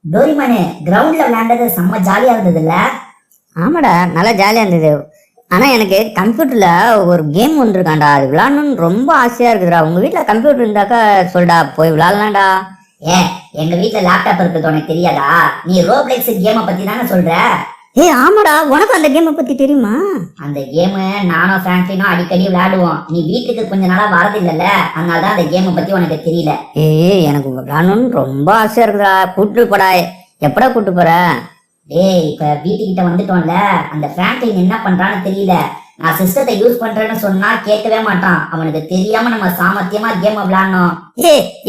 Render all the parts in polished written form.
டோரிமானு கிரவுண்ட்ல விளையாண்டது செம்ம ஜாலியா இருந்தது இல்ல? ஆமாடா, நல்லா ஜாலியாக இருந்தது. ஆனால் எனக்கு கம்ப்யூட்டரில் ஒரு கேம் ஒன்று இருக்காண்டா, அது விளாடணும்னு ரொம்ப ஆசையாக இருக்குதுடா. உங்கள் வீட்டில் கம்ப்யூட்டர் இருந்தாக்கா சொல்டா, போய் விளாட்லாம்டா. ஏன் எங்க வீட்ல லேப்டாப் இருக்குது உனக்கு தெரியாதா? நீ ரோப்ளெக்ஸ் கேமை பத்தி தானே சொல்ற? ஆமாடா, உனக்கு அந்த கேமை பற்றி தெரியுமா? அந்த கேமு நானும் பிராங்க்லினும் அடிக்கடி விளையாடுவோம். நீ வீட்டுக்கு கொஞ்ச நாளா வரதில்லைல்ல, அதனாலதான் அந்த கேமை பத்தி உனக்கு தெரியல. எனக்கு விளாடணும்னு ரொம்ப ஆசையாக இருக்குதுடா. கூட்டு போடா. எப்படா கூட்டு போற? டேய், இப்ப வீட்டுக்கிட்ட வந்துட்டோம்ல, அந்த பிராங்க்லின் என்ன பண்றான்னு தெரியல. நான் சிஸ்டத்தை யூஸ் பண்றேன்னு சொன்னா கேட்கவே மாட்டான். அவனுக்கு தெரியாம நம்ம சாமர்த்தியமா கேம் விளையாடணும்.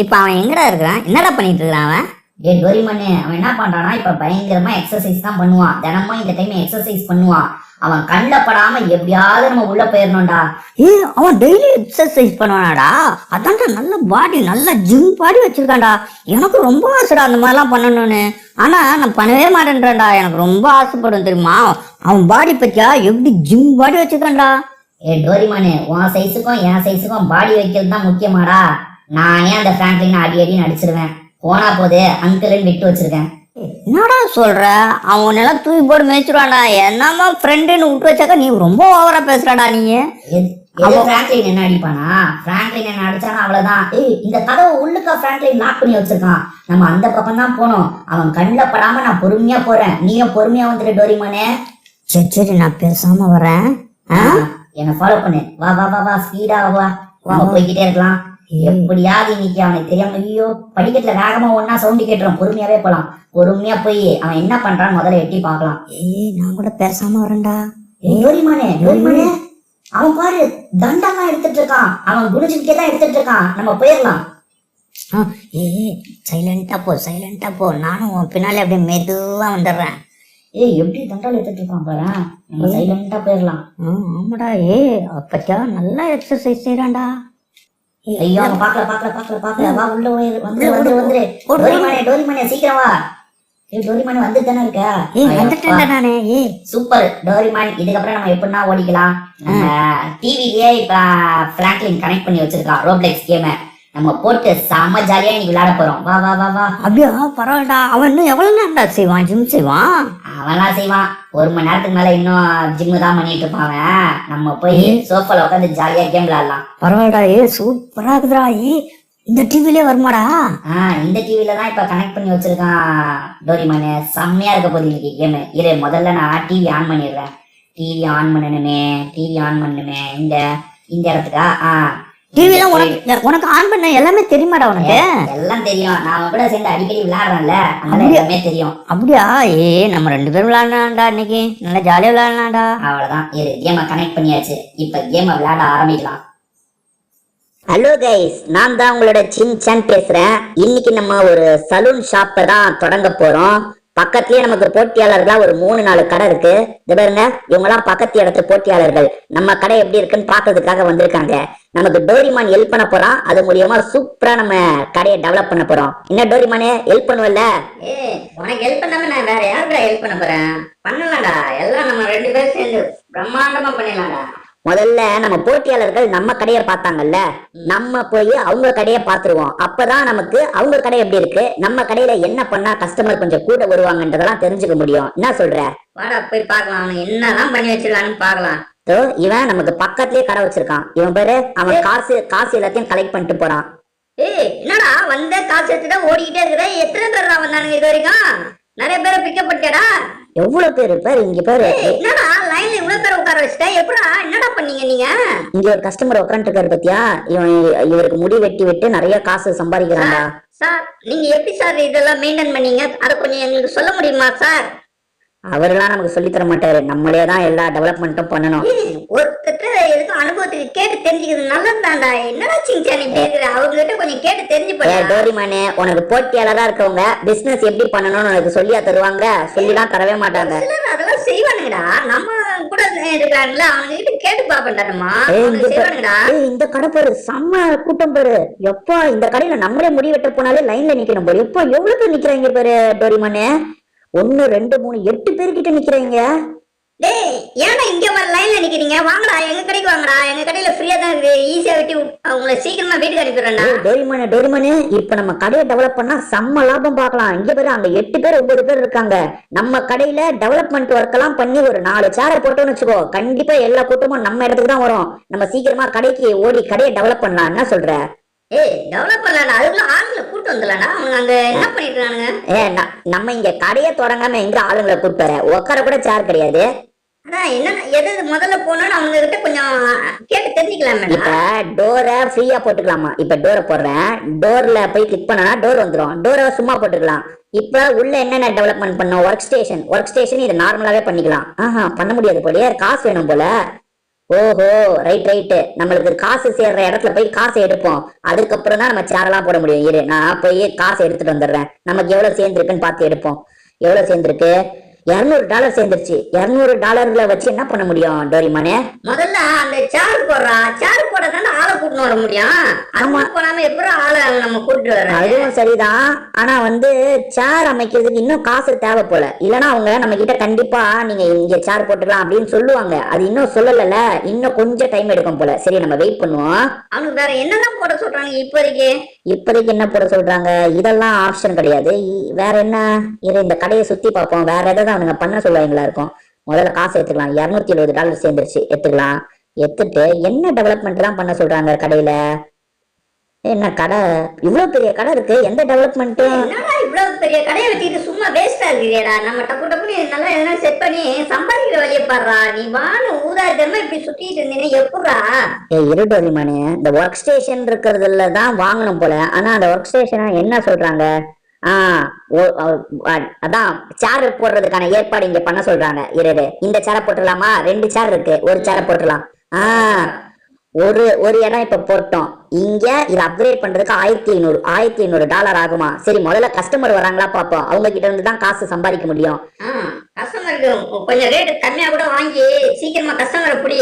இப்போ அவன் எங்கடா இருக்கிறான்? என்னடா பண்ணிட்டு இருக்கிறான் அவன்? டேய் டோரிமனு, அவன் என்ன பண்றானா, இப்ப பயங்கரமா எக்ஸசைஸ் தான் பண்ணுவான். தினமும் இந்த டைம் எக்ஸசைஸ் பண்ணுவான். அவன் கண்ணில் படாம எப்படியாவது நம்ம உள்ள போயிடணும்டா. அவன் டெய்லி எக்ஸசைஸ் பண்ணுவானாடா. அதான்டா நல்ல பாடி, நல்ல ஜிம் பாடி வச்சிருக்கான்டா. எனக்கு ரொம்ப ஆசைடா அந்த மாதிரிலாம் பண்ணணும்னு. ஆனா நான் பண்ணவே மாட்டேன்றேன்டா. எனக்கு ரொம்ப ஆசைப்படும் தெரியுமா. அவன் பாடி பத்தியா எப்படி ஜிம் பாடி வச்சிருக்கான்டா. டோரிமனு, உன் சைஸுக்கும் என் சைஸுக்கும் பாடி வைக்கிறது தான் முக்கியமாடா. நானே அந்த பிராங்க்லின் அடி அடி நடிச்சிருவேன். போனா போது அங்கிள்னு விட்டு வச்சிருக்கேன். என்னடா சொல்ற? அவன் எல்லாம் தூக்கி போட்டு மேய்ச்சிருவான்டா. என்னமா ஃப்ரெண்டுன்னு விட்டு வச்சாக்கா நீ ரொம்ப ஓவரா பேசுறாடா. நீ பிராங்க்லின் என்ன அடிப்பானா? பிராங்க்லின் என்ன அடிச்சானா அவ்வளவுதான். இந்த கதவை உள்ளுக்கா பிராங்க்லின் லாக் பண்ணி வச்சிருக்கான். நம்ம அந்த பக்கம் தான் போனோம். அவன் கண்ணில் படாம நான் பொறுமையா போறேன். நீயும் பொறுமையா வந்துட்டு டோரிமானே. சரி, நான் பேசாம வரேன். என்ன ஃபாலோ பண்ணு. வா வா வா வா, ஸ்பீடா வா. நம்ம போய்கிட்டே இருக்கலாம். எப்படியாவது இன்னைக்கு அவனுக்கு தெரியாம, ஐயோ படிக்கட்டுல வேகமா ஒன்னா சவுண்டு கேட்டுரும். பொறுமையாவே போலாம். பொறுமையா போய் அவன் என்ன பண்றான்னு முதல்ல எட்டி பாக்கலாம். நான் கூட பேசாம வரேன்டா. டோரிமானே, டோரிமானே, அவன் பாரு தண்டெல்லாம் எடுத்துட்டு இருக்கான். அவன் குடிச்சுக்கிட்டே தான் எடுத்துட்டு இருக்கான். நம்ம போயிடலாம். சைலண்டா போ. நானும் உன் பின்னாலே அப்படியே மெதுவா வந்துடுறேன். எப்படி தண்டால் எடுத்துட்டு இருக்கான் பாரு. நம்ம சைலண்டா போயிடலாம். ஆமாடா. அப்பச்சா நல்லா எக்ஸசைஸ் செய்யறான்டா. ஐயோ, அவன் பாக்கல. வா உள்ள வந்துரு. டோரிமானே சீக்கிரம் வா. டோரிமான் வந்து தானே இருக்க. Super Doraemon. இதுக்கப்புறம் நம்ம எப்படின்னா ஓடிக்கலாம். டிவிலயே இப்ப பிராங்க்லின் கனெக்ட் பண்ணி வச்சிருக்கான் ரோப்ளெக்ஸ் கேம. நம்ம போட்டு செம்ம ஜாலியா இன்னைக்கு விளையாட போறோம். வா வா வா வா. அப்படியா? பரவாயில்லடா. அவன் இன்னும் எவ்வளவு நேரம்டா செய்வான்? ஜிம் செய்வான்? அவன்லாம் செய்வான். 1 மணி நேரத்துக்கு மேல இன்னும் ஜிம்மு தான் பண்ணிட்டு இருப்பான். நம்ம போய் சோஃபால உட்காந்து ஜாலியா கேம் விளையாடலாம். பரவாயில்லடா. சூப்பரா இருக்குதுடா. இந்த டிவிலே வருமாடா? இந்த டிவில தான் இப்ப கனெக்ட் பண்ணி வச்சிருக்கான் டோரிமானு. செம்மையா இருக்க போகுது இன்னைக்கு கேமு. இரு, முதல்ல நான் டிவி ஆன் பண்ணிடுறேன். டிவி ஆன் பண்ணணுமே. இந்த இடத்துக்கா? டிவிலாம் உனக்கு ஆன் பண்ண எல்லாமே தெரியுமாடா? உனக்கு எல்லாம் தெரியும். நான் அவன் கூட சேர்ந்து அடிக்கடி விளையாடுறேன்ல, அதனால எல்லாமே தெரியும். அப்படியா? நம்ம 2 பேரும் விளையாடலாம்டா. இன்னைக்கு நல்லா ஜாலியா விளையாடலாம்டா. அவ்வளவுதான். கேம கனெக்ட் பண்ணியாச்சு. இப்ப கேம விளையாட ஆரம்பிக்கலாம். ஹலோ கைஸ், நான் தான் உங்களோட சின்சான் பேசுறேன். இன்னைக்கு நம்ம ஒரு சலூன் ஷாப்பை தான் தொடங்க போறோம். பக்கத்துலயே நமக்கு போட்டியாளர்களா ஒரு 3-4 கடை இருக்கு. இது பாருங்க, இவங்க எல்லாம் பக்கத்து இடத்து போட்டியாளர்கள். நம்ம கடை எப்படி இருக்குன்னு பாக்குறதுக்காக வந்திருக்காங்க. நமக்கு டோரிமான் ஹெல்ப் பண்ண போறான். அது மூலியமா சூப்பரா நம்ம கடையை டெவலப் பண்ண போறோம். என்ன டோரிமானே, ஹெல்ப் பண்ணுவல்ல? உனக்கு ஹெல்ப் பண்ணாம நான் வேற யாருக்கா ஹெல்ப் பண்ண போறேன்? பண்ணலாம்டா. எல்லாம் நம்ம 2 பேரும் சேர்ந்து பிரம்மாண்டமா பண்ணிடலாம்டா. முதல்ல நம்ம போட்டியாளர்கள் நம்ம கடையை பார்த்தாங்கல்ல, நம்ம போய் அவங்க கடையை பார்த்துருவோம். அப்பதான் நமக்கு அவங்க கடை எப்படி இருக்கு, நம்ம கடையில என்ன பண்ணா கஸ்டமர் கொஞ்சம் கூட வருவாங்கன்றதெல்லாம் தெரிஞ்சுக்க முடியும். என்ன சொல்ற? வாடா போய் பார்க்கலாம். அவன் என்னதான் பண்ணி வச்சிருக்கான்னு பார்க்கலாம். இவன் நமக்கு பக்கத்துலயே கடை வச்சிருக்கான். இவன் பேரு, அவன் காசு எல்லாத்தையும் கலெக்ட் பண்ணிட்டு போறான். என்னடா வந்த காசு எடுத்துட்டா ஓடிக்கிட்டே இருக்கிற? எத்தனை பேர் தான் வந்தானுங்க இது வரைக்கும்? நிறைய பேரை பிக்கப் பண்ணிட்டடா. எவ்வளவு பேரு பேரு இங்க பேரு? என்னடா லைன்ல இவ்வளவு பேரை உட்கார வச்சுட்டா? எப்படா என்னடா பண்ணீங்க நீங்க? இங்க ஒரு கஸ்டமர் உட்காந்துட்டு இருக்காரு பத்தியா? இவருக்கு முடி வெட்டி விட்டு நிறைய காசு சம்பாதிக்கிறான்டா. சார், நீங்க எப்படி சார் இதெல்லாம் மெயின்டைன் பண்ணீங்க? அதை கொஞ்சம் எங்களுக்கு சொல்ல முடியுமா சார்? அவரெல்லாம் நமக்கு சொல்லி தர மாட்டாரு. நம்மளே தான் எல்லா டெவலப்மெண்ட்டும் பண்ணணும். ஒருத்தர் எதுக்கும் அனுபவத்துக்கு கேட்டு தெரிஞ்சுக்கிறது நல்லதுதான்டா. என்னடா சிங்சானி பேசுற? அவங்க கிட்ட கொஞ்சம் கேட்டு தெரிஞ்சு போய். டோரிமானே, உனக்கு போட்டியாளரா இருக்கவங்க பிசினஸ் எப்படி பண்ணணும்னு உனக்கு சொல்லியா தருவாங்க? சொல்லிதான் தரவே மாட்டாங்க. அதெல்லாம் செய்வானுங்கடா. நம்ம கூட இருக்காங்களா, அவங்க கிட்ட கேட்டு பாப்பேன்டா. இந்த கடை பேரு செம்ம கூட்டம் பேரு. எப்பா, இந்த கடையில நம்மளே முடி வெட்ட போனாலே லைன்ல நிக்கணும் பாரு. எப்பா எவ்வளவு பேர் நிக்கிறாங்க பாரு டோரிமானே. 1 2 3 8 பேர்கிட்ட நிக்கிறீங்க. டேய் ஏன்டா இங்க வர லைன்ல நிக்கிறீங்க? வாங்கடா எங்க கடைக்கு வாங்கடா. எங்க கடையில ஃப்ரீயா தான் இருக்கு. ஈஸியா வெட்டி உங்களை சீக்கிரமா வீட்டுக்கு அனுப்பிடுறேன்டா. டோரிமனு இப்ப நம்ம கடையை டெவலப் பண்ணா செம்ம லாபம் பார்க்கலாம். இங்க பேரு அங்க 8 பேர் 9 பேர் இருக்காங்க. நம்ம கடையில டெவலப்மெண்ட் ஒர்க் எல்லாம் பண்ணி ஒரு 4 சேரை போட்டோம்னு வச்சுக்கோ, கண்டிப்பா எல்லா கூட்டமும் நம்ம இடத்துக்கு தான் வரும். நம்ம சீக்கிரமா கடைக்கு ஓடி கடையை டெவலப் பண்ணலாம். என்ன சொல்ற? ஏய் டெவலப் பண்ணலடா, அதுக்குள்ள ஆளுங்களை கூட்டு வந்துடலடா. அவங்க அங்க என்ன பண்ணிட்டு இருக்கானுங்க? நம்ம இங்க கடையை தொடங்காம எங்க ஆளுங்களை கூப்பிட்டு வர? உட்கார கூட சேர் கிடையாது. அதான் என்ன எது முதல்ல போனோம்னு அவங்க கிட்ட கொஞ்சம் கேட்டு தெரிஞ்சுக்கலாமே. இப்ப டோரை ஃப்ரீயா போட்டுக்கலாமா? இப்ப டோரை போடுறேன், டோர்ல போய் கிளிக் பண்ணனா டோர் வந்துடும். டோரை சும்மா போட்டுக்கலாம். இப்ப உள்ள என்னென்ன டெவலப்மெண்ட் பண்ணோம்? ஒர்க் ஸ்டேஷன் இது நார்மலாவே பண்ணிக்கலாம். பண்ண முடியாது போலயே, காசு வேணும் போல. ஓஹோ, ரைட். நம்மளுக்கு காசு சேர்ற இடத்துல போய் காசு எடுப்போம். அதுக்கப்புறம் தான் நம்ம சேரெல்லாம் போட முடியும். இரு, நான் போய் காசு எடுத்துட்டு வந்துடுறேன். நமக்கு எவ்வளவு சேர்ந்துருக்குன்னு பார்த்து எடுப்போம். எவ்வளவு சேர்ந்துருக்கு? $200 சேர்ந்துருச்சு. $200 வச்சு என்ன பண்ண முடியும் டோரிமானே? முதல்ல அந்த சேர் போட தானே ஆளை கூட்டிட்டு வர முடியும். ஆமா, போனாம எப்படி ஆளை நம்ம கூட்டிட்டு வர? அதுவும் சரிதான். ஆனா சேர் அமைக்கிறதுக்கு இன்னும் காசு தேவை போல. இல்லன்னா அவங்க நம்ம கிட்ட கண்டிப்பா நீங்க இங்க சேர் போட்டுக்கலாம் அப்படின்னு சொல்லுவாங்க. அது இன்னும் சொல்லல, இன்னும் கொஞ்சம் டைம் எடுக்கும் போல. சரி, நம்ம வெயிட் பண்ணுவோம். அவனுக்கு வேற என்னதான் போட சொல்றாங்க இப்போதைக்கு என்ன போட சொல்றாங்க? இதெல்லாம் ஆப்ஷன் கிடையாது. வேற என்ன? இந்த கடையை சுத்தி பார்ப்போம். வேற ஏதாவது அவனுங்க பண்ண சொல்லுவாங்களா இருக்கும். முதல்ல காசு எடுத்துக்கலாம். $270 சேர்ந்துருச்சு. எடுத்துக்கலாம். எடுத்துட்டு என்ன டெவலப்மெண்ட் தான் பண்ண சொல்றாங்க கடையில? என்ன கடை? இவ்வளவு பெரிய கடை இருக்கு, எந்த டெவலப்மெண்ட்டும்? இவ்வளவு பெரிய கடையை வச்சுட்டு சும்மா வேஸ்டா இருக்கிறியடா. நம்ம டப்புன்னு நல்லா எதனா செட் பண்ணி சம்பாதிக்கிற வழியை பாடுறா. நீ வான்னு ஊதாரித்தனமா இப்படி சுத்திட்டு இருந்தீங்கன்னா எப்படா? இருட்டோரிமானு, இந்த ஒர்க் ஸ்டேஷன் இருக்கிறதுல தான் வாங்கணும் போல. ஆனா அந்த ஒர்க் ஸ்டேஷனை என்ன சொல்றாங்க? அதான் சேர் போடுறதுக்கான ஏற்பாடு இங்க பண்ண சொல்றாங்க. இந்த சேரை போட்டுடலாமா? 2 சேர் இருக்கு, ஒரு சேரை போட்டுடலாம். ஒரு இடம் இப்ப போட்டோம். இங்க இதை அப்கிரேட் பண்றதுக்கு $1500 ஆகுமா? சரி, முதல்ல கஸ்டமர் வராங்களா பாப்போம். அவங்க கிட்ட இருந்து தான் காசு சம்பாதிக்க முடியும். கஸ்டமருக்கு கொஞ்சம் ரேட் கம்மியா கூட வாங்கி சீக்கிரமா கஸ்டமரை புடி.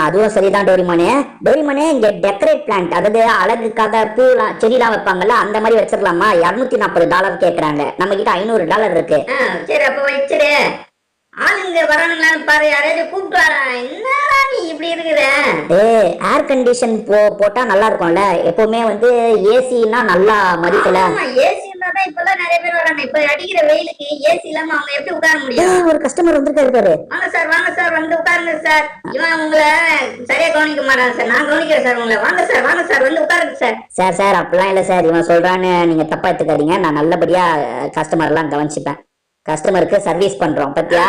அதுவும் சரிதான் டோரிமானே. இங்க டெக்கரேட் பிளான்ட், அதாவது அழகுக்காக பூலாம் செடிலாம் வைப்பாங்கல்ல, அந்த மாதிரி வச்சிடலாமா? $240 கேக்குறாங்க. நம்ம கிட்ட $500 இருக்கு. சரி, அப்ப வச்சிரு. ஆளுங்க வரானுங்களான்னு பாரு, யாரையாச்சும் கூப்பிட்டு வரா. என்னடா நீ இப்படி இருக்கிற? ஏர் கண்டிஷன் போட்டா நல்லா இருக்கும்ல. எப்பவுமே ஏசினா நல்லா மதிக்கல. ஏசி இருந்தாதான் இப்பெல்லாம் நிறைய பேர் வராங்க. இப்ப அடிக்கிற வெயிலுக்கு ஏசி இல்லாம அவங்க எப்படி உட்கார முடியும்? ஒரு கஸ்டமர் வந்திருக்காரு. வாங்க சார் வந்து உட்காருங்க சார். இவன் உங்களை சரியா கவனிக்க மாட்டாங்க சார். நான் கவனிக்கிறேன் சார் உங்களை. வாங்க சார் வந்து உட்காருங்க சார். சார் அப்படிலாம் இல்ல சார். இவன் சொல்றான்னு நீங்க தப்பா எடுத்துக்காதீங்க. நான் நல்லபடியா கஸ்டமர் எல்லாம் கவனிச்சுப்பேன். கஸ்டமருக்கு சர்வீஸ் பண்றோம். பத்தியா?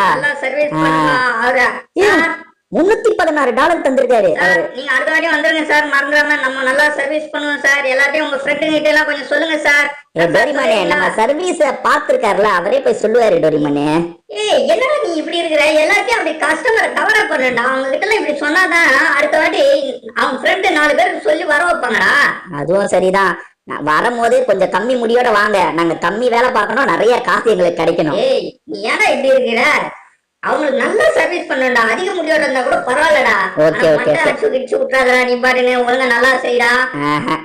$316 தந்திருக்காரு. நீங்க அடுத்த வாட்டி வந்துருங்க சார், மறந்துடாம. நம்ம நல்லா சர்வீஸ் பண்ணுவோம் சார். எல்லாத்தையும் உங்க ஃப்ரெண்டு கிட்ட எல்லாம் கொஞ்சம் சொல்லுங்க சார். டோரிமானே, நம்ம சர்வீஸ பாத்துருக்காருல, அவரே போய் சொல்லுவாரு. டோரிமானே, என்னடா நீ இப்படி இருக்கிற? எல்லாத்தையும் அப்படி கஸ்டமரை கவர் பண்ணா. அவங்க கிட்ட எல்லாம் இப்படி சொன்னாதான் அடுத்த வாட்டி அவங்க ஃப்ரெண்டு 4 பேருக்கு சொல்லி வர வைப்பாங்கடா. அதுவும் சரிதான். வரும்போது கொஞ்சம் கம்மி முடியோட வாங்க. நாங்க கம்மி வேலை பார்க்கணும், நிறைய காசு எங்களுக்கு கிடைக்கணும். நீ ஏன்னா இப்படி இருக்கிற? அவங்களுக்கு நல்லா சர்வீஸ் பண்ணா. அதிக முடியோட இருந்தா கூட பரவாயில்லடா. விட்டுறாதடா. நீ பாருங்க, ஒழுங்கா நல்லா செய்யடா.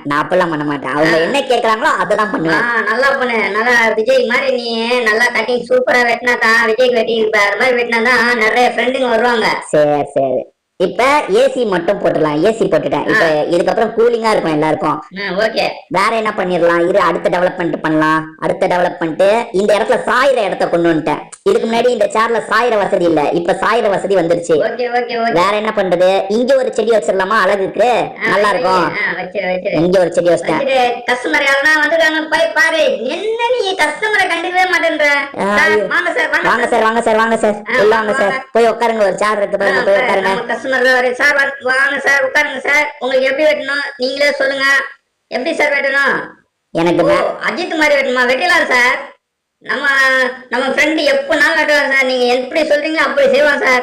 நான் அப்பெல்லாம் பண்ண மாட்டேன். அவங்க என்ன கேக்குறாங்களோ அததான் பண்ணுவேன். நல்லா பண்ணு. நல்லா விஜய் மாதிரி நீ நல்லா கட்டிங் சூப்பரா வெட்டினாதான், விஜய்க்கு வெட்டி அது மாதிரி வெட்டினாதான் நிறைய ஃப்ரெண்டுங்க வருவாங்க. சரி. இப்ப ஏசி மட்டும் போட்டுடலாம். ஏசி போட்டுட்டேன். இப்ப இதுக்கப்புறம் கூலிங்கா இருக்கும் எல்லாருக்கும். வேற என்ன பண்ணிடலாம்? அடுத்த டெவலப்மெண்ட் பண்ணலாம். அடுத்த டெவலப்மெண்ட் இந்த இடத்துல சாயிர இடத்த கொண்டு வந்துட்டேன். இதுக்கு முன்னாடி இந்த சேர்ல சாயிர வசதி இல்ல, இப்ப சாயிர வசதி வந்துருச்சு. வேற என்ன பண்றது? இங்க ஒரு செடி வச்சிடலாமா? அழகுக்கு நல்லா இருக்கும். இங்க ஒரு செடி வச்சிட்டேன். கஸ்டமர் யாரா வந்துருக்காங்க போய் பாரு. என்ன நீ கஸ்டமரை கண்டுக்கவே மாட்டேன்ற? வாங்க சார். எல்லாம் வாங்க சார். போய் உட்காருங்க. ஒரு சேர் இருக்கு பாருங்க, போய் உட்காருங்க. சார் வாங்க சார், உட்காருங்க சார். உங்களுக்கு எப்படி வெட்டணும் நீங்களே சொல்லுங்க. எப்படி சார் வெட்டணும்? எனக்கு அஜித் மாதிரி வெட்டணுமா? வெட்டலாம் சார். நம்ம ஃப்ரெண்ட் எப்பனாலும் வெட்டுவார் சார். நீங்க எப்படி சொல்றீங்களோ அப்படி செய்வான் சார்.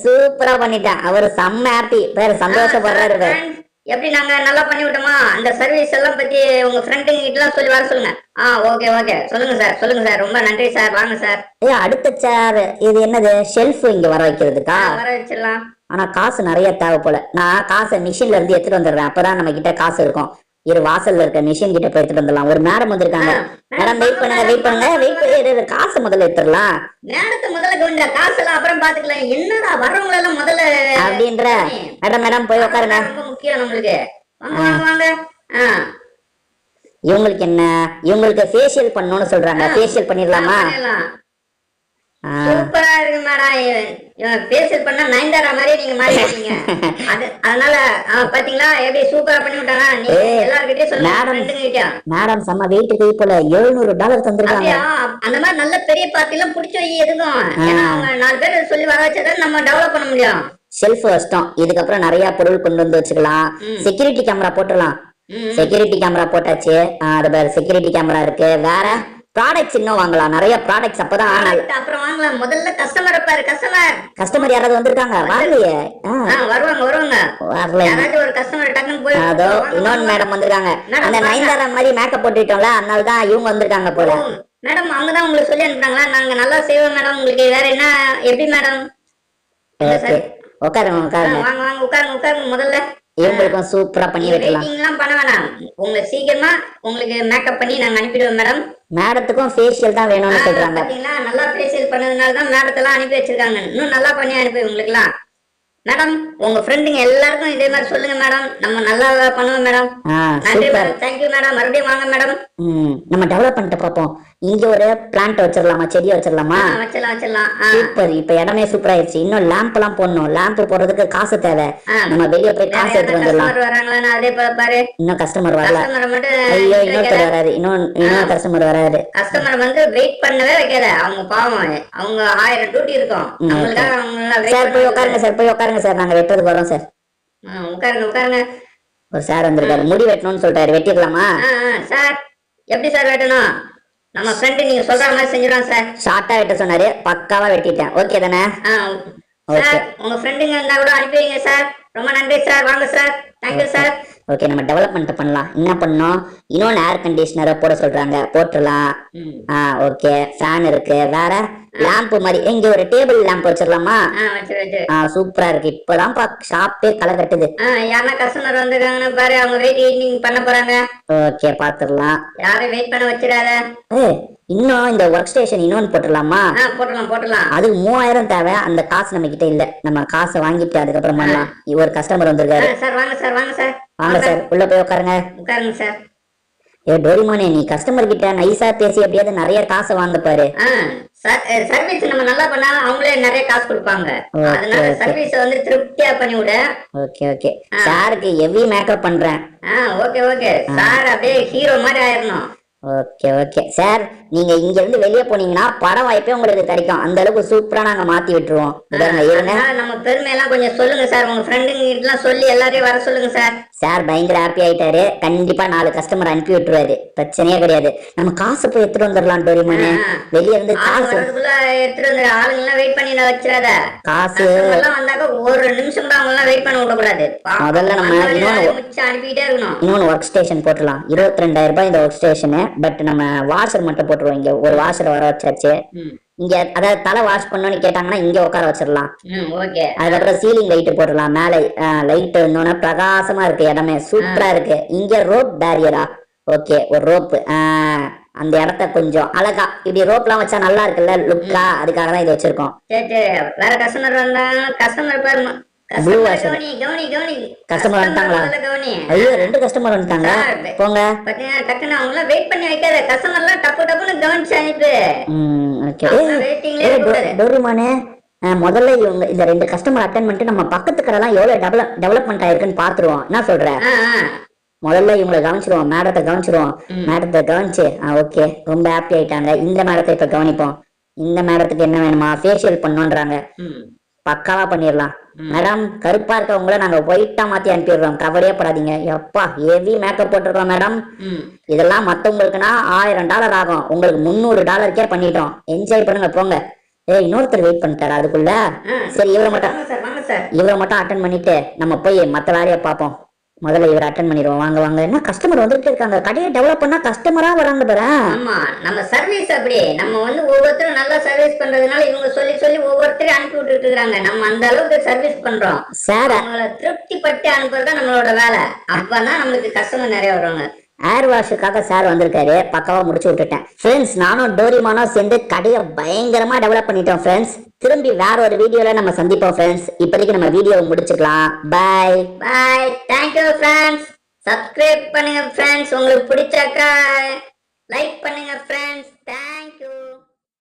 சூப்பரா பண்ணிட்டேன். அவரு செம்ம ஹாப்பி, பேரு சந்தோஷப்படுறாரு. எப்படி நாங்க நல்லா பண்ணி விட்டோமா? அந்த சர்வீஸ் எல்லாம் பத்தி உங்க ஃப்ரெண்டுங்க கிட்ட எல்லாம் சொல்லி வர சொல்லுங்க. ஓகே சொல்லுங்க சார். ரொம்ப நன்றி சார். வாங்க சார். அடுத்த சேர் இது என்னது? ஷெல்ஃப் இங்க வர வைக்கிறதுக்கா? வர வச்சிடலாம். ஆனா காசு நிறைய தேவை போல. நான் காசை மிஷின்ல இருந்து எடுத்துட்டு வந்துடுறேன். அப்பதான் நம்ம கிட்ட காசு இருக்கும். இரு வாசல்ல இருக்க மிஷின் கிட்ட போய் எடுத்துட்டு வந்துடலாம். ஒரு மேடம் வந்திருக்காங்க. மேடம் வெயிட் பண்ணுங்க வெயிட் பண்ணி காசு முதல்ல எடுத்துடலாம். நேரத்தை முதல்ல கவனிங்க, காசெல்லாம் அப்புறம் பாத்துக்கலாம். என்னடா வர்றவங்க எல்லாம் முதல்ல அப்படின்ற. மேடம் போய் உட்காருங்க. ரொம்ப முக்கியம் நம்மளுக்கு. வாங்க வாங்க வாங்க. இவங்களுக்கு என்ன, இவங்களுக்கு ஃபேஷியல் பண்ணணும்னு சொல்றாங்க. ஃபேஷியல் பண்ணிடலாமா? சூப்பரா இருக்கு மேடம். ஃபேஷியல் பண்ணா நயன்தாரா மாதிரி நீங்க மாறிட்டீங்க. அதனால பாத்தீங்களா எப்படி சூப்பரா பண்ணி விட்டாங்க. நீங்க எல்லார்கிட்டயும் சொல்லுங்க. மேடம் செம்ம வெயிட் கை போல $700 தந்திருக்காங்க. அந்த மாதிரி நல்ல பெரிய பார்ட்டி எல்லாம் புடிச்சு வை எதுக்கும். ஏன்னா அவங்க 4 பேர் சொல்லி வர வச்சாதான் நம்ம டெவலப் பண்ண முடியும். ஷெல்ஃப் வச்சிட்டோம். இதுக்கப்புறம் நிறைய பொருள் கொண்டு வந்து வச்சுக்கலாம். செக்யூரிட்டி கேமரா போட்டுடலாம். செக்யூரிட்டி கேமரா போட்டாச்சு. அது செக்யூரிட்டி கேமரா இருக்கு. வேற ப்ராடக்ட்ஸ் இன்னும் வாங்கலாம். நிறைய ப்ராடக்ட்ஸ் அப்பதான் அப்புறம் வாங்கலாம். முதல்ல கஸ்டமர் பாரு. கஸ்டமர் யாராவது வந்திருக்காங்க? வரலையே. வருவாங்க. யாராச்சும் ஒரு கஸ்டமர் டக்குன்னு போய் அதோ இன்னொன்னு மேடம் வந்திருக்காங்க. அந்த நயன்தாரா மாதிரி மேக்கப் போட்டுட்டோம்ல, அதனாலதான் இவங்க வந்திருக்காங்க போல. மேடம் அவங்க தான் உங்களுக்கு சொல்லி அனுப்புறாங்களா? நாங்க நல்லா செய்வோம் மேடம். உங்களுக்கு வேற என்ன எப்படி மேடம்? உட்காருங்க. வாங்க வாங்க உட்காருங்க முதல்ல. இவங்களுக்கும் சூப்பரா பண்ணி வைக்கலாம். வெயிட்டிங்லாம் பண்ண வேணாம். உங்களுக்கு சீக்கிரமா உங்களுக்கு மேக்கப் பண்ணி நாங்க அனுப்பிடுவோம் மேடம். மேடத்துக்கும் ஃபேஷியல் தான் வேணும்னு சொல்றாங்க. பாத்தீங்களா, நல்லா ஃபேஷியல் பண்ணதுனால தான் மேடத்தெல்லாம் அனுப்பி வச்சிருக்காங்க. இன்னும் நல்லா பண்ணி அனுப்பி உங்களுக்குலாம். மேடம் உங்க ஃப்ரெண்டுங்க எல்லாருக்கும் இதே மாதிரி சொல்லுங்க மேடம். நம்ம நல்லா பண்ணுவோம் மேடம். நன்றி மேடம். Thank you madam. மறுபடியும் வாங்க மேடம். நம்ம டெவலப் பண்ணிட்டு பாப்போம். இங்க ஒரு பிளான்ட் வச்சிடலாமா? செடி வச்சிடலாமா? வச்சிடலாம். சூப்பர். இப்ப இடமே சூப்பர் ஆயிடுச்சு. இன்னும் லேம்ப் எல்லாம் போடணும். லேம்ப் போடுறதுக்கு காசு தேவை. நம்ம வெளியே போய் காசு எடுத்து வந்துடலாம். வராங்களா? அதே பாரு. இன்னும் கஸ்டமர் வரல. ஐயோ இன்னொருத்தர் வராது. இன்னொரு கஸ்டமர் வராது. கஸ்டமர் வந்து வெயிட் பண்ணவே வைக்காத. அவங்க பாவம். அவங்க 1000 டியூட்டி இருக்கும். சார் போய் உட்காருங்க சார். நாங்க வெட்டுறதுக்கு வரோம் சார். உட்காருங்க. ஒரு சார் வந்திருக்காரு. முடி வெட்டணும்னு சொல்றாரு. வெட்டிடலாமா? சார் எப்படி சார் வெட்டணும்? நம்ம ஃப்ரெண்ட் நீங்க சொல்ற மாதிரி செஞ்சிரோம் சார். ஷார்ட்டா வெட்ட சொன்னாரு. பக்காவா வெட்டிட்டேன். ஓகே தானே? சார் உங்க ஃப்ரெண்டுங்க இருந்தா கூட அனுப்பி வைங்க சார். ரொம்ப நன்றி சார். வாங்க சார். Thank you sir. ஓகே நம்ம டெவலப்மெண்ட் பண்ணலாம். என்ன பண்ணோம்? இன்னொன்னு ஏர் கண்டிஷனரை போட சொல்றாங்க. போட்டுடலாம். ஓகே ஃபேன் இருக்கு. வேற லேம்ப் மாதிரி இங்க ஒரு டேபிள் லேம்ப் வச்சிடலாமா? சூப்பரா இருக்கு. இப்பதான் ஷாப்பே களை கட்டுது. யாரா கஸ்டமர் வந்திருக்காங்கன்னு பாரு. அவங்க வெயிட்டிங் பண்ண போறாங்க. ஓகே பாத்துடலாம். யாரும் வெயிட் பண்ண வச்சிடாத. இன்னும் இந்த ஒர்க் ஸ்டேஷன் இன்னொன்னு போட்டுடலாமா? போட்டுடலாம். அதுக்கு 3000 தேவை. அந்த காசு நம்ம கிட்ட இல்ல. நம்ம காசை வாங்கிட்டு அதுக்கப்புறம் பண்ணலாம். ஒரு கஸ்டமர் வந்திருக்காரு. சார் வாங்க சார். வாங்க சார். உள்ள போய் உட்காருங்க சார். டோரிமோனே நீ கஸ்டமர் கிட்ட நைஸா பேசி எப்படியாவது நிறைய காசை வாங்க பாரு. சர்வீஸ் நம்ம நல்லா பண்ணா அவங்களே நிறைய காசு கொடுப்பாங்க. அதனால சர்வீஸ் வந்து திருப்தியா பண்ணி விட. ஓகே சாருக்கு ஹெவி மேக்கப் பண்றேன். ஓகே சார் அப்படியே ஹீரோ மாதிரி ஆயிரணும். Okay sir. நீங்க இங்க இருந்து வெளியே போனீங்கன்னா பட வாய்ப்பே உங்களுக்கு கிடைக்கும். அந்த அளவுக்கு சூப்பரா நாங்க மாத்தி விட்டுருவோம். இருங்க. நம்ம பெருமை எல்லாம் கொஞ்சம் சொல்லுங்க சார். உங்க ஃப்ரெண்டுங்க எல்லாம் சொல்லி எல்லாரையும் வர சொல்லுங்க சார். சார் பயங்கர ஹாப்பி ஆயிட்டாரு. கண்டிப்பா 4 கஸ்டமர் அனுப்பி விட்டுருவாரு. பிரச்சனையே கிடையாது. நம்ம காசு போய் எடுத்துட்டு வந்துடலாம். டோரிமோனே வெளியே இருந்து காசு எடுத்துட்டு வந்து ஆளுங்க எல்லாம் வெயிட் பண்ணி வச்சிடாத. காசு எல்லாம் வந்தாக்க ஒரு நிமிஷம் கூட அவங்க எல்லாம் வெயிட் பண்ண விடக்கூடாது. முதல்ல நம்ம அனுப்பிட்டே இருக்கணும். இன்னொன்னு ஒர்க் ஸ்டேஷன் போட்டுலாம். 22,000 ரூபாய் இந்த ஒர்க் ஸ்டேஷன். பட் நம்ம வாஷர் மட்டும் போட்டுருவோம். இங்க ஒரு வாஷர் வர வச்சாச்சு. இங்க அதாவது தலை வாஷ் பண்ணணும்னு கேட்டாங்கன்னா இங்க உட்கார வச்சிடலாம். அதுக்கப்புறம் சீலிங் லைட் போட்டுடலாம். மேல லைட் இருந்தோன்னா பிரகாசமா இருக்கு. இடமே சூப்பரா இருக்கு. இங்க ரோப் பேரியரா? ஓகே ஒரு ரோப். அந்த இடத்த கொஞ்சம் அழகா இப்படி ரோப் எல்லாம் வச்சா நல்லா இருக்குல்ல லுக்கா. அதுக்காக தான் இது வச்சிருக்கோம். வேற கஸ்டமர் வந்தா கஸ்டமர் பேர் ப்ளூ வாஷர். கஸ்டமர் வந்துட்டாங்களா? ஐயோ 2 கஸ்டமர் வந்துட்டாங்க. போங்க. டக்குனு அவங்கள வெயிட் பண்ணி வைக்காத. கஸ்டமர்லாம் டப்புன்னு கவனிச்சு அனுப்பு. டோரிமானே முதல்ல இவங்க இந்த 2 கஸ்டமர் அட்டெண்ட் பண்ணிட்டு நம்ம பக்கத்து கடைலாம் எவ்வளவு டெவலப்மெண்ட் ஆயிருக்குன்னு பாத்துருவோம். என்ன சொல்ற? முதல்ல இவங்களை கவனிச்சிருவோம். மேடத்தை கவனிச்சு ஓகே ரொம்ப ஹாப்பி ஆயிட்டாங்க. இந்த மேடத்தை இப்ப கவனிப்போம். இந்த மேடத்துக்கு என்ன வேணுமா? ஃபேஷியல் பண்ணுன்றாங்க. பக்காவா பண்ணிடலாம். மேடம் கருப்பா இருக்கவங்கள நாங்க ஒயிட்டா மாத்தி அனுப்பிடுறோம். கவலையே படாதீங்க. எப்பா ஹெவி மேக்கப் போட்டிருக்கோம் மேடம். இதெல்லாம் மத்தவங்களுக்குன்னா $1000 ஆகும். உங்களுக்கு $300 பண்ணிட்டோம். என்ஜாய் பண்ணுங்க போங்க. இன்னொருத்தர் வெயிட் பண்ணிட்டாரு அதுக்குள்ள. சரி இவரை மட்டும் அட்டன் பண்ணிட்டு நம்ம போய் மத்த வேலையை பார்ப்போம். முதல்ல இவர் அட்டன் பண்ணிடுவோம். வாங்க வாங்க, என்ன கஸ்டமர் வந்துட்டு இருக்காங்க. கடையை டெவலப் பண்ணா கஸ்டமரா வராங்க பாரு. ஆமா, நம்ம சர்வீஸ் அப்படி நம்ம வந்து ஒவ்வொருத்தரும் நல்லா சர்வீஸ் பண்றதுனால இவங்க சொல்லி சொல்லி ஒவ்வொருத்தரையும் அனுப்பி விட்டுட்டு இருக்காங்க. நம்ம அந்த அளவுக்கு சர்வீஸ் பண்றோம். சார், அவங்கள திருப்தி பட்டு அனுப்புறதுதான் நம்மளோட வேலை. அப்பதான் நம்மளுக்கு கஸ்டமர் நிறைய வருவாங்க. ஏர் வாஷுக்காக சார் வந்திருக்காரு, பக்காவா முடிச்சு விட்டுட்டேன். ஃப்ரெண்ட்ஸ், நானும் டோரிமானோ சேர்ந்து கடையை பயங்கரமா டெவலப் பண்ணிட்டோம் ஃப்ரெண்ட்ஸ். திரும்பி வேற ஒரு வீடியோல நம்ம சந்திப்போம் ஃப்ரெண்ட்ஸ். இப்போதைக்கு நம்ம வீடியோவை முடிச்சுக்கலாம். பாய் பாய், தேங்க்யூ ஃப்ரெண்ட்ஸ். சப்ஸ்கிரைப் பண்ணுங்க ஃப்ரெண்ட்ஸ். உங்களுக்கு பிடிச்சாக்கா லைக் பண்ணுங்க ஃப்ரெண்ட்ஸ். தேங்க்யூ.